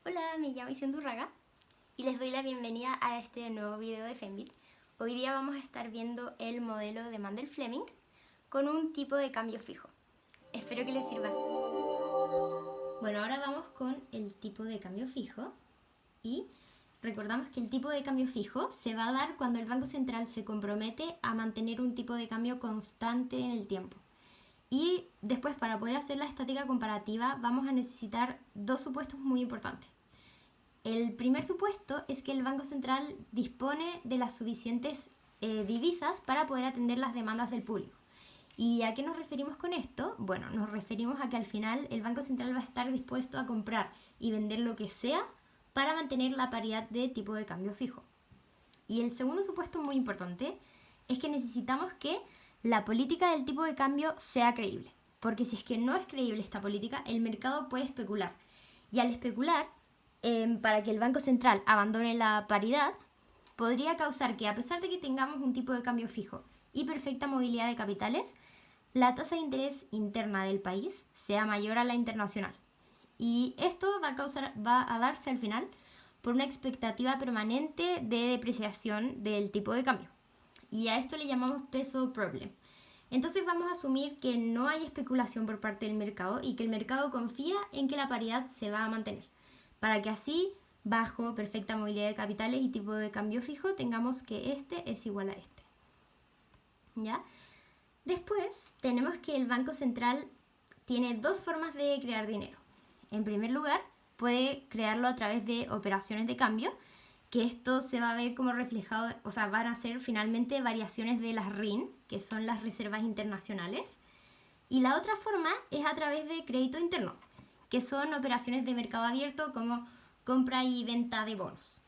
Hola, me llamo Isendurraga y les doy la bienvenida a este nuevo video de Fembit. Hoy día vamos a estar viendo el modelo de Mandel-Fleming con un tipo de cambio fijo. Espero que les sirva. Bueno, ahora vamos con el tipo de cambio fijo y recordamos que el tipo de cambio fijo se va a dar cuando el Banco Central se compromete a mantener un tipo de cambio constante en el tiempo. Y después, para poder hacer la estática comparativa, vamos a necesitar dos supuestos muy importantes. El primer supuesto es que el Banco Central dispone de las suficientes divisas para poder atender las demandas del público. ¿Y a qué nos referimos con esto? Bueno, nos referimos a que al final el Banco Central va a estar dispuesto a comprar y vender lo que sea para mantener la paridad de tipo de cambio fijo. Y el segundo supuesto muy importante es que necesitamos que la política del tipo de cambio sea creíble. Porque si es que no es creíble esta política, el mercado puede especular. Y al especular, para que el Banco Central abandone la paridad, podría causar que, a pesar de que tengamos un tipo de cambio fijo y perfecta movilidad de capitales, la tasa de interés interna del país sea mayor a la internacional. Y esto va a darse al final por una expectativa permanente de depreciación del tipo de cambio. Y a esto le llamamos peso problem. Entonces vamos a asumir que no hay especulación por parte del mercado y que el mercado confía en que la paridad se va a mantener, para que así, bajo perfecta movilidad de capitales y tipo de cambio fijo, tengamos que este es igual a este. ¿Ya? Después tenemos que el Banco Central tiene dos formas de crear dinero. En primer lugar, puede crearlo a través de operaciones de cambio, que esto se va a ver como reflejado, o sea, van a ser finalmente variaciones de las RIN, que son las reservas internacionales. Y la otra forma es a través de crédito interno, que son operaciones de mercado abierto como compra y venta de bonos.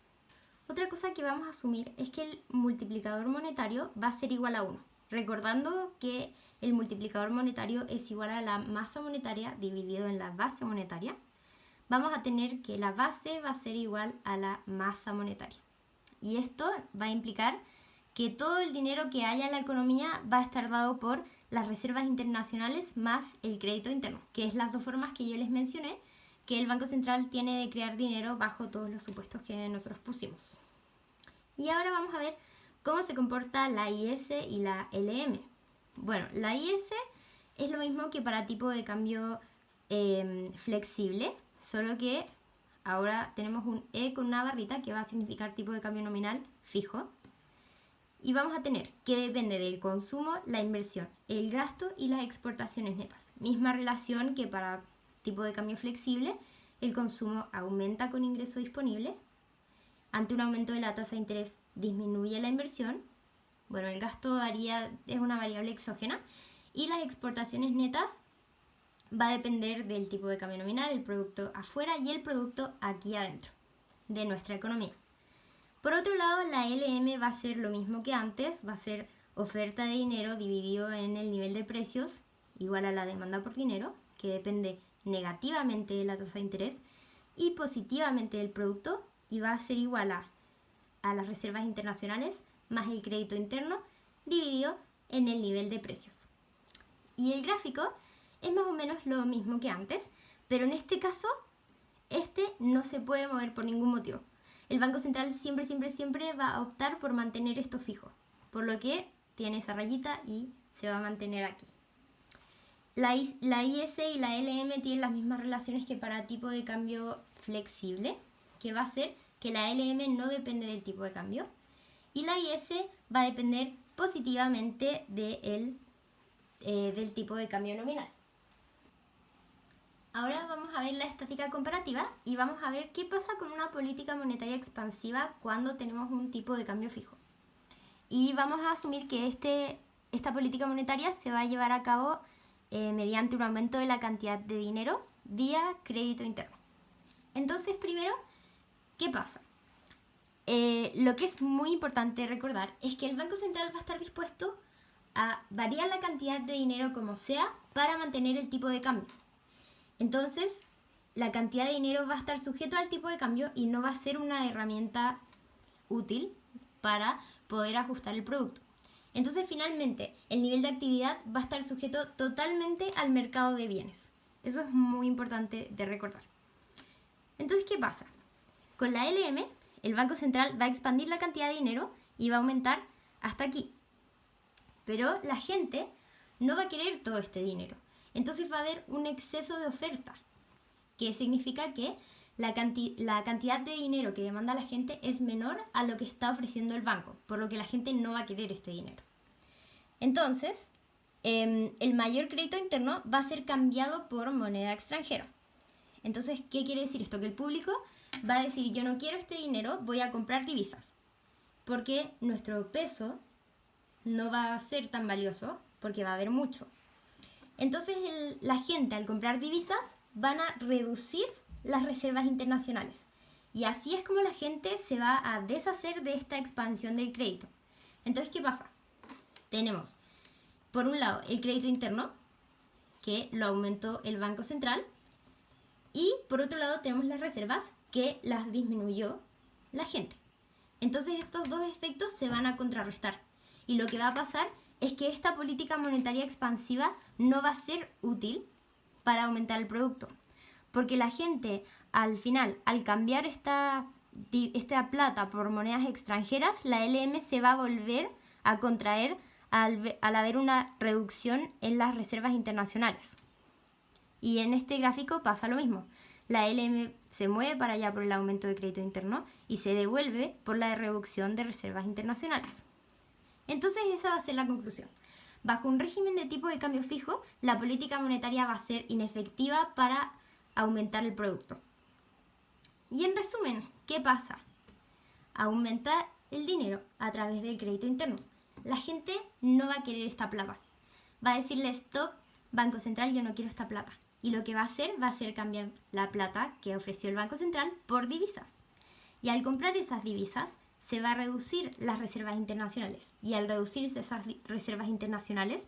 Otra cosa que vamos a asumir es que el multiplicador monetario va a ser igual a 1, recordando que el multiplicador monetario es igual a la masa monetaria dividido en la base monetaria. Vamos a tener que la base va a ser igual a la masa monetaria. Y esto va a implicar que todo el dinero que haya en la economía va a estar dado por las reservas internacionales más el crédito interno, que es las dos formas que yo les mencioné que el Banco Central tiene de crear dinero bajo todos los supuestos que nosotros pusimos. Y ahora vamos a ver cómo se comporta la IS y la LM. Bueno, la IS es lo mismo que para tipo de cambio flexible, solo que ahora tenemos un E con una barrita que va a significar tipo de cambio nominal fijo. Y vamos a tener que depende del consumo, la inversión, el gasto y las exportaciones netas. Misma relación que para tipo de cambio flexible, el consumo aumenta con ingreso disponible. Ante un aumento de la tasa de interés disminuye la inversión. Bueno, el gasto varía, es una variable exógena. Y las exportaciones netas va a depender del tipo de cambio nominal, el producto afuera y el producto aquí adentro de nuestra economía. Por otro lado, la LM va a ser lo mismo que antes, va a ser oferta de dinero dividido en el nivel de precios igual a la demanda por dinero, que depende negativamente de la tasa de interés, y positivamente del producto, y va a ser igual a las reservas internacionales más el crédito interno dividido en el nivel de precios. Y el gráfico es más o menos lo mismo que antes, pero en este caso, este no se puede mover por ningún motivo. El Banco Central siempre va a optar por mantener esto fijo, por lo que tiene esa rayita y se va a mantener aquí. La IS y la LM tienen las mismas relaciones que para tipo de cambio flexible, que va a ser que la LM no depende del tipo de cambio y la IS va a depender positivamente del tipo de cambio nominal. Ahora vamos a ver la estática comparativa y vamos a ver qué pasa con una política monetaria expansiva cuando tenemos un tipo de cambio fijo. Y vamos a asumir que esta política monetaria se va a llevar a cabo mediante un aumento de la cantidad de dinero vía crédito interno. Entonces, primero, ¿qué pasa? Lo que es muy importante recordar es que el Banco Central va a estar dispuesto a variar la cantidad de dinero como sea para mantener el tipo de cambio. Entonces, la cantidad de dinero va a estar sujeto al tipo de cambio y no va a ser una herramienta útil para poder ajustar el producto. Entonces, finalmente, el nivel de actividad va a estar sujeto totalmente al mercado de bienes. Eso es muy importante de recordar. Entonces, ¿qué pasa? Con la LM, el Banco Central va a expandir la cantidad de dinero y va a aumentar hasta aquí. Pero la gente no va a querer todo este dinero. Entonces va a haber un exceso de oferta, que significa que la cantidad de dinero que demanda la gente es menor a lo que está ofreciendo el banco, por lo que la gente no va a querer este dinero. Entonces, el mayor crédito interno va a ser cambiado por moneda extranjera. Entonces, ¿qué quiere decir esto? Que el público va a decir, yo no quiero este dinero, voy a comprar divisas, porque nuestro peso no va a ser tan valioso, porque va a haber mucho. Entonces, la gente al comprar divisas van a reducir las reservas internacionales. Y así es como la gente se va a deshacer de esta expansión del crédito. Entonces, ¿qué pasa? Tenemos, por un lado, el crédito interno, que lo aumentó el Banco Central, y por otro lado tenemos las reservas, que las disminuyó la gente. Entonces estos dos efectos se van a contrarrestar. Y lo que va a pasar es que esta política monetaria expansiva no va a ser útil para aumentar el producto. Porque la gente, al final, al cambiar esta plata por monedas extranjeras, la LM se va a volver a contraer al haber una reducción en las reservas internacionales. Y en este gráfico pasa lo mismo. La LM se mueve para allá por el aumento de crédito interno y se devuelve por la reducción de reservas internacionales. Entonces esa va a ser la conclusión. Bajo un régimen de tipo de cambio fijo, la política monetaria va a ser inefectiva para aumentar el producto. Y en resumen, ¿qué pasa? Aumenta el dinero a través del crédito interno. La gente no va a querer esta plata. Va a decirle, stop, Banco Central, yo no quiero esta plata. Y lo que va a ser cambiar la plata que ofreció el Banco Central por divisas. Y al comprar esas divisas, se va a reducir las reservas internacionales. Y al reducirse esas reservas internacionales,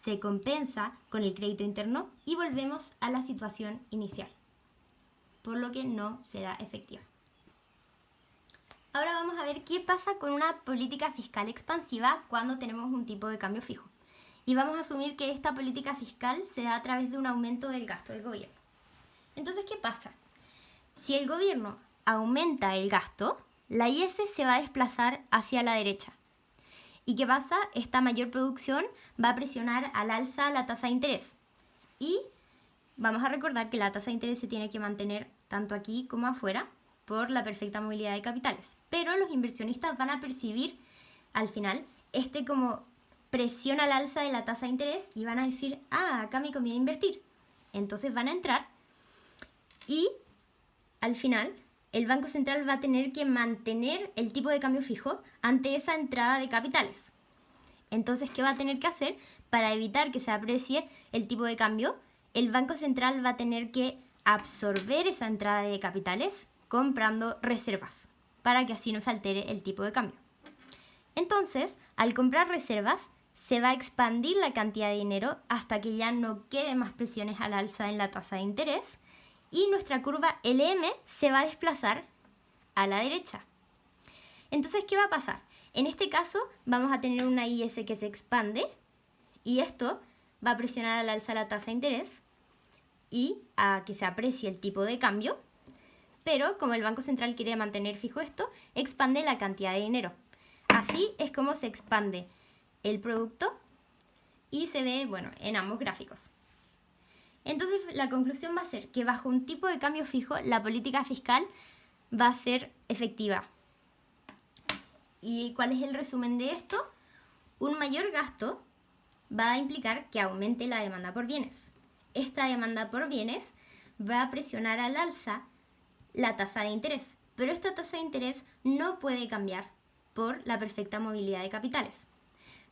se compensa con el crédito interno y volvemos a la situación inicial. Por lo que no será efectiva. Ahora vamos a ver qué pasa con una política fiscal expansiva cuando tenemos un tipo de cambio fijo. Y vamos a asumir que esta política fiscal se da a través de un aumento del gasto del gobierno. Entonces, ¿qué pasa? Si el gobierno aumenta el gasto, la IS se va a desplazar hacia la derecha. ¿Y qué pasa? Esta mayor producción va a presionar al alza la tasa de interés. Y vamos a recordar que la tasa de interés se tiene que mantener tanto aquí como afuera por la perfecta movilidad de capitales. Pero los inversionistas van a percibir al final como presión al alza de la tasa de interés y van a decir, acá me conviene invertir. Entonces van a entrar y al final el Banco Central va a tener que mantener el tipo de cambio fijo ante esa entrada de capitales. Entonces, ¿qué va a tener que hacer? Para evitar que se aprecie el tipo de cambio, el Banco Central va a tener que absorber esa entrada de capitales comprando reservas para que así no se altere el tipo de cambio. Entonces, al comprar reservas, se va a expandir la cantidad de dinero hasta que ya no quede más presiones al alza en la tasa de interés y nuestra curva LM se va a desplazar a la derecha. Entonces, ¿qué va a pasar? En este caso vamos a tener una IS que se expande y esto va a presionar al alza la tasa de interés y a que se aprecie el tipo de cambio, pero como el Banco Central quiere mantener fijo esto, expande la cantidad de dinero. Así es como se expande el producto y se ve, en ambos gráficos. Entonces la conclusión va a ser que bajo un tipo de cambio fijo la política fiscal va a ser efectiva. ¿Y cuál es el resumen de esto? Un mayor gasto va a implicar que aumente la demanda por bienes. Esta demanda por bienes va a presionar al alza la tasa de interés, pero esta tasa de interés no puede cambiar por la perfecta movilidad de capitales.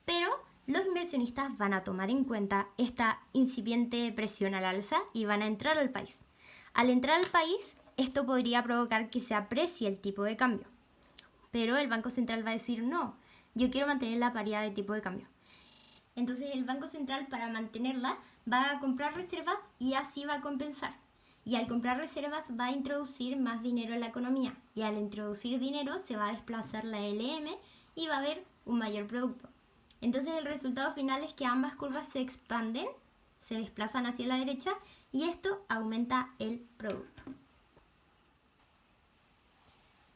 Pero los inversionistas van a tomar en cuenta esta incipiente presión al alza y van a entrar al país. Al entrar al país, esto podría provocar que se aprecie el tipo de cambio. Pero el Banco Central va a decir, no, yo quiero mantener la paridad de tipo de cambio. Entonces el Banco Central, para mantenerla, va a comprar reservas y así va a compensar. Y al comprar reservas va a introducir más dinero en la economía. Y al introducir dinero se va a desplazar la LM y va a haber un mayor producto. Entonces el resultado final es que ambas curvas se expanden, se desplazan hacia la derecha y esto aumenta el producto.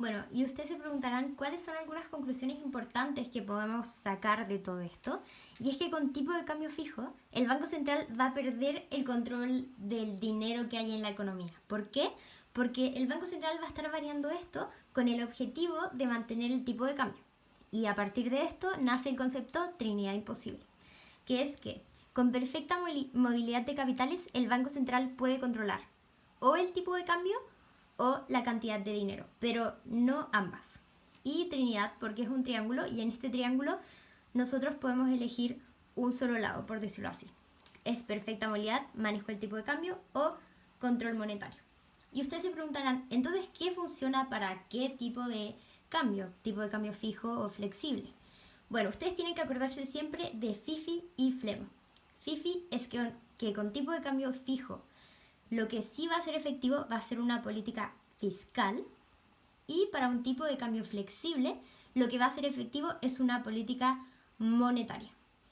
Bueno, y ustedes se preguntarán cuáles son algunas conclusiones importantes que podemos sacar de todo esto. Y es que con tipo de cambio fijo, el Banco Central va a perder el control del dinero que hay en la economía. ¿Por qué? Porque el Banco Central va a estar variando esto con el objetivo de mantener el tipo de cambio. Y a partir de esto nace el concepto Trinidad Imposible, que es que con perfecta movilidad de capitales el Banco Central puede controlar o el tipo de cambio o la cantidad de dinero, pero no ambas. Y Trinidad porque es un triángulo y en este triángulo nosotros podemos elegir un solo lado, por decirlo así. Es perfecta movilidad, manejo del tipo de cambio o control monetario. Y ustedes se preguntarán, entonces, ¿qué funciona para qué tipo de cambio? ¿Tipo de cambio fijo o flexible? Bueno, ustedes tienen que acordarse siempre de FIFI y FLEMO. FIFI es que con tipo de cambio fijo lo que sí va a ser efectivo va a ser una política fiscal y para un tipo de cambio flexible lo que va a ser efectivo es una política monetaria.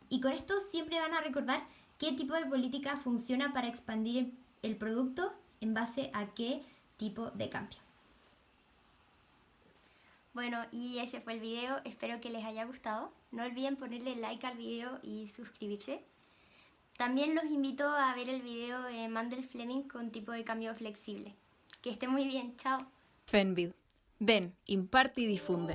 Y con esto siempre van a recordar qué tipo de política funciona para expandir el producto en base a qué tipo de cambio. Bueno, y ese fue el video, espero que les haya gustado. No olviden ponerle like al video y suscribirse. También los invito a ver el video de Mandel-Fleming con tipo de cambio flexible. Que esté muy bien, chao. FENVID. Ven, imparte y difunde.